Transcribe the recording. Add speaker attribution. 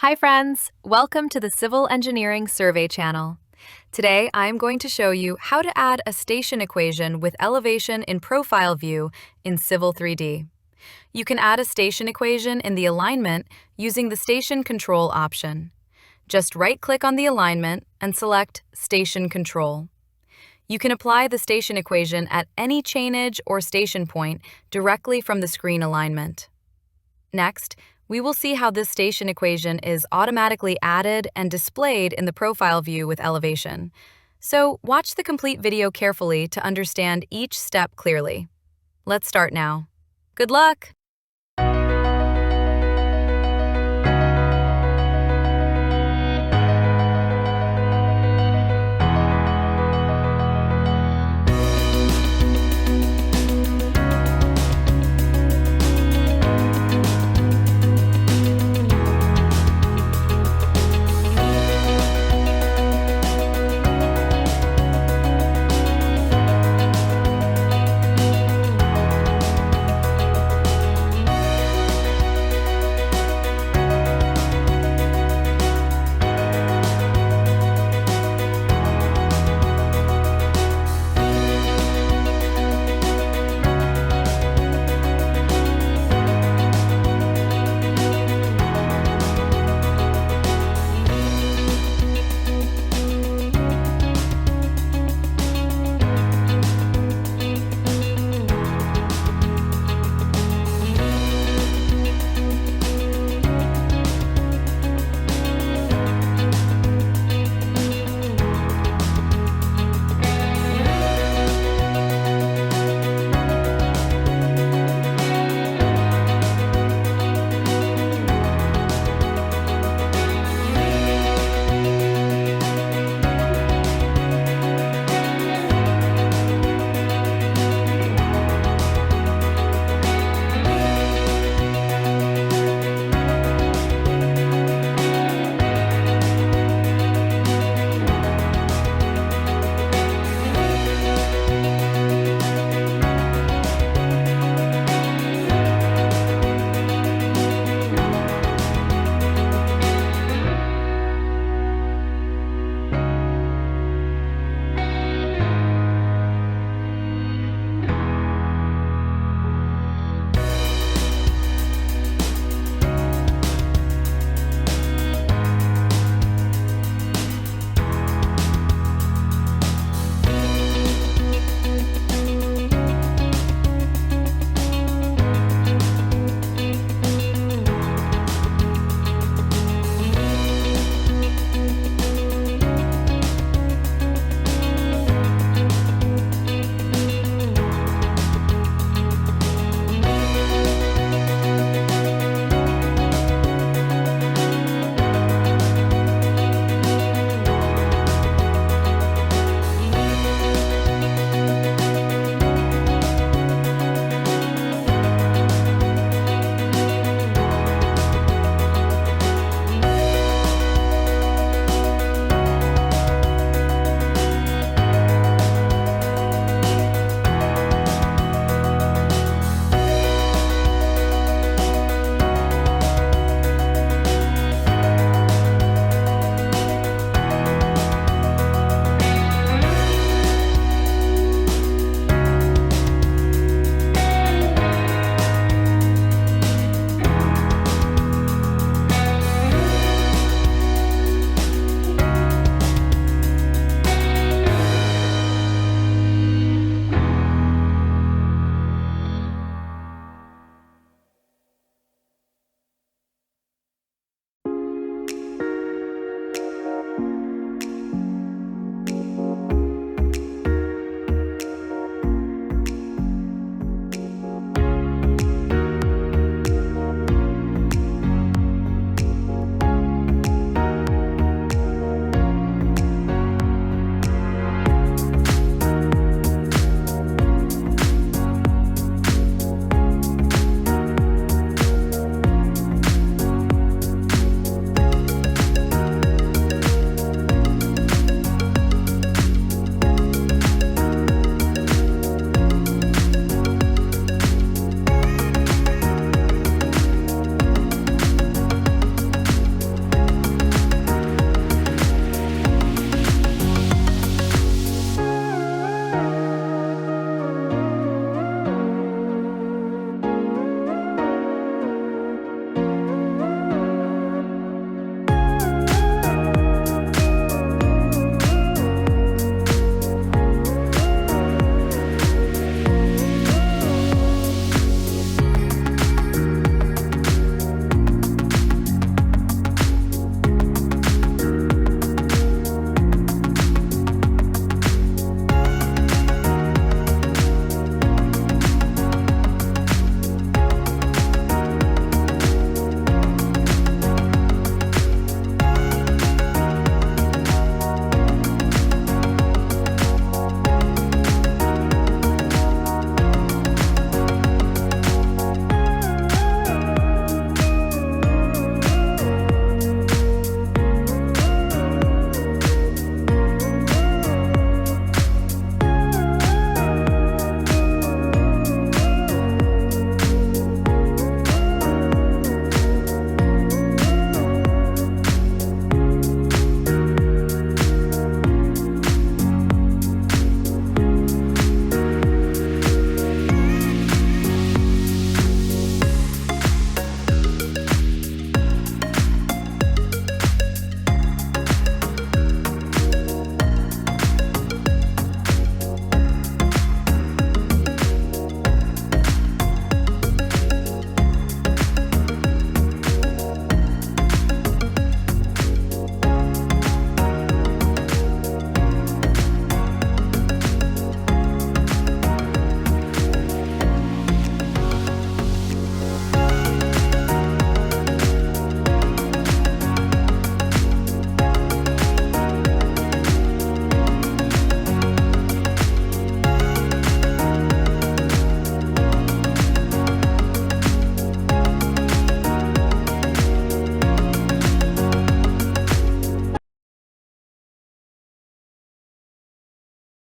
Speaker 1: Hi friends, welcome to the Civil Engineering Survey channel. Today I'm going to show you how to add a station equation with elevation in profile view in Civil 3D. You can add a station equation in the alignment using the Station Control option. Just right-click on the alignment and select Station Control. You can apply the station equation at any chainage or station point directly from the screen alignment. Next, we will see how this station equation is automatically added and displayed in the profile view with elevation. So watch the complete video carefully to understand each step clearly. Let's start now. Good luck!